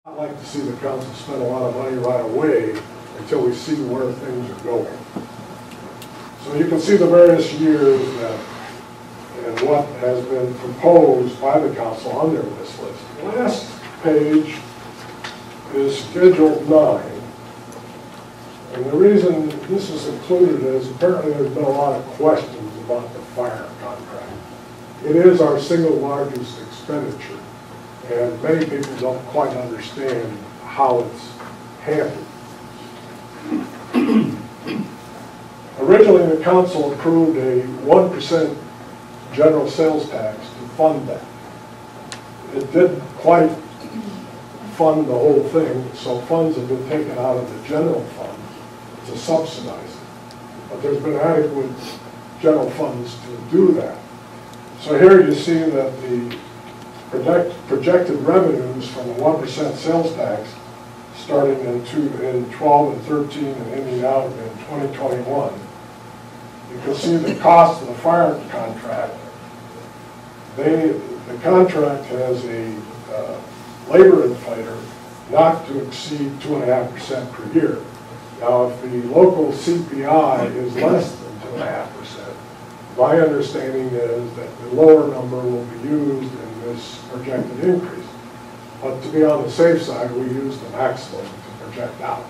I'd like to see the council spend a lot of money right away until we see where things are going. So you can see the various years and what has been proposed by the council on their list. The last page is Schedule 9. And the reason this is included is apparently there's been a lot of questions about the fire contract. It is our single largest expenditure, and many people don't quite understand how it's handled. Originally, the council approved a 1% general sales tax to fund that. It didn't quite fund the whole thing, so funds have been taken out of the general fund to subsidize it. But there's been adequate general funds to do that. So here you see that the projected revenues from the 1% sales tax starting in 12 and 13 and ending out in 2021. You can see the cost of the fire contract. The contract has a labor inflator not to exceed 2.5% per year. Now, if the local CPI is less than 2.5%, my understanding is that the lower number will be used in this projected increase. But to be on the safe side, we use the maximum to project out.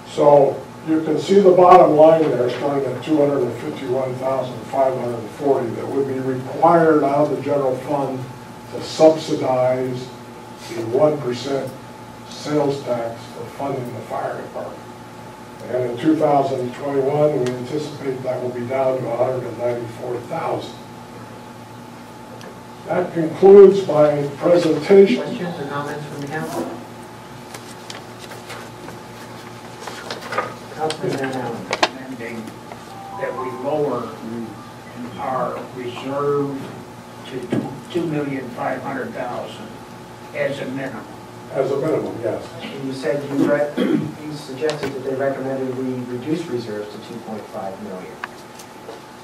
So you can see the bottom line there starting at $251,540 that would be required out of the general fund to subsidize the 1% sales tax for funding the fire department. And in 2021, we anticipate that will be down to $194,000. That concludes my presentation. Questions or comments from the council? Councilman Van Allen. Recommending that we lower our reserve to $2,500,000 as a minimum. As a minimum, yes. And you said you suggested that they recommended we reduce reserves to 2.5 million.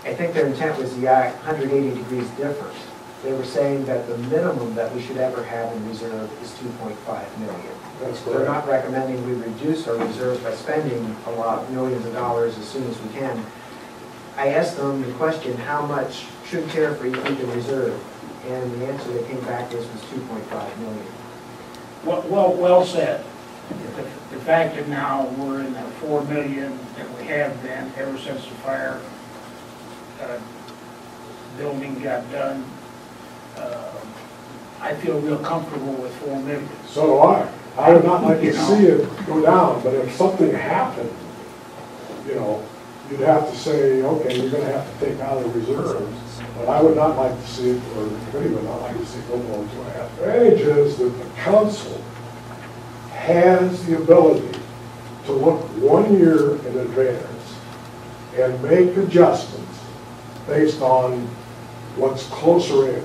I think their intent was the 180 degrees different. They were saying that the minimum that we should ever have in reserve is 2.5 million. That's correct. They're not recommending we reduce our reserves by spending a lot, millions of dollars as soon as we can. I asked them the question, how much should Carefree keep in reserve? And the answer that came back was 2.5 million. Well said. The fact that now we're in the 4 million that we have been ever since the fire building got done, I feel real comfortable with 4 million. So do I. I would not like to see it go down, but if something happened, you know, you'd have to say, okay, you're going to have to take out the reserves. But I would not like to see it, or the committee would not like to see it go below 2.5. The advantage is that the council has the ability to look 1 year in advance and make adjustments based on what's closer in.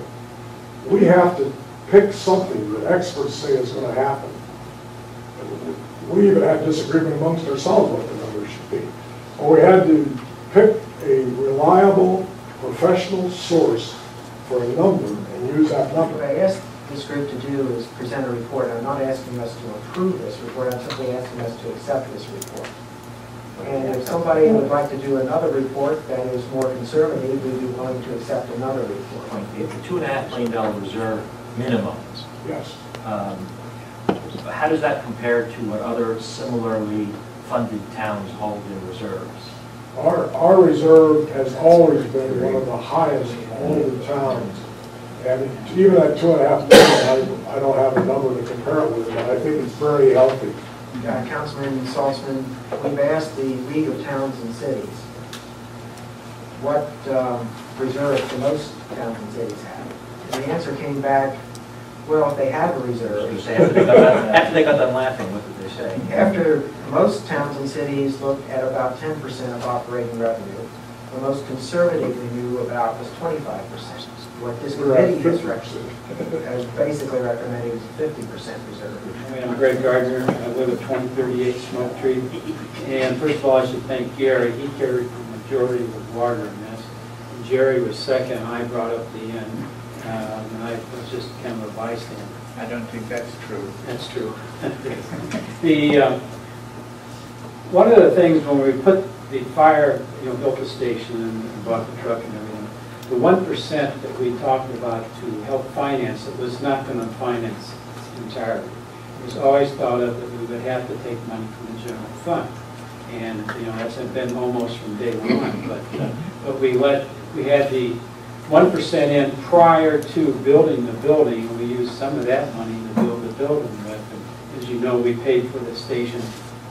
We have to pick something that experts say is going to happen. We even had disagreement amongst ourselves what the numbers should be. But we had to pick a reliable, professional source for a number and use that number. What I asked this group to do is present a report. I'm not asking us to approve this report. I'm simply asking us to accept this report. And if somebody would like to do another report that is more conservative, we'd be willing to accept another report. It's a $2.5 million reserve minimum. Yes. How does that compare to what other similarly funded towns hold in reserves? Our reserve has always been one of the highest in all the towns. And even at 2.5 million, I don't have a number to compare it with, but I think it's very healthy. Councilman Saltzman, we've asked the League of Towns and Cities what reserve do most towns and cities have. And the answer came back, well, if they have a reserve. After they got done laughing, what did they say? After most towns and cities look at about 10% of operating revenue, the most conservative we knew about was 25%. What this committee has basically recommended is a 50% reserve. I'm Greg Gardner. I live at 2038 Smoke Tree. And first of all, I should thank Gary. He carried the majority of the water in this. Jerry was second. I brought up the end. And I was just kind of a bystander. I don't think that's true. That's true. One of the things when we put the fire, built the station and bought the truck and everything, the 1% that we talked about to help finance it was not going to finance entirely. It was always thought of that we would have to take money from the general fund. And, that's been almost from day one, but we had the 1% in prior to building the building, and we used some of that money to build the building with. And as you know, we paid for the station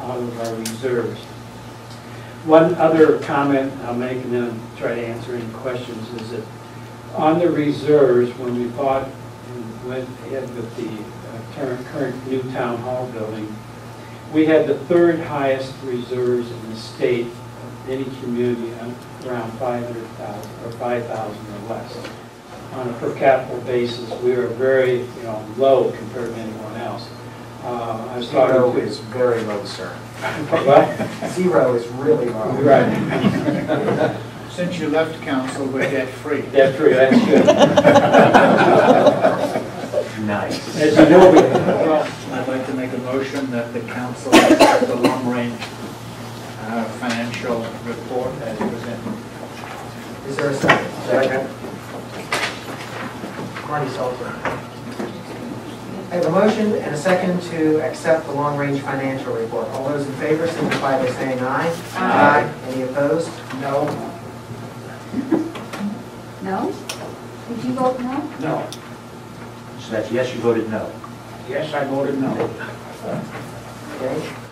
out of our reserves. One other comment I'll make, and then I'll try to answer any questions, is that on the reserves, when we bought and went ahead with the current new town hall building, we had the third highest reserves in the state of any community, around 500,000 or 5,000 or less. On a per capita basis, we are very low compared to anyone else. I was talking Zero to is very low, sir. what? 0 is really low. Right. Since you left council, we're debt-free. Debt-free, that's good. Nice. As you know, Well, I'd like to make a motion that the council accept the long-range financial report as presented. Is there a second? Second. Marty Salter. I have a motion and a second to accept the long-range financial report. All those in favor signify by saying aye. Aye. Any opposed? No. No? Did you vote no? No. So that's yes, you voted no. Yes, I voted no. Okay.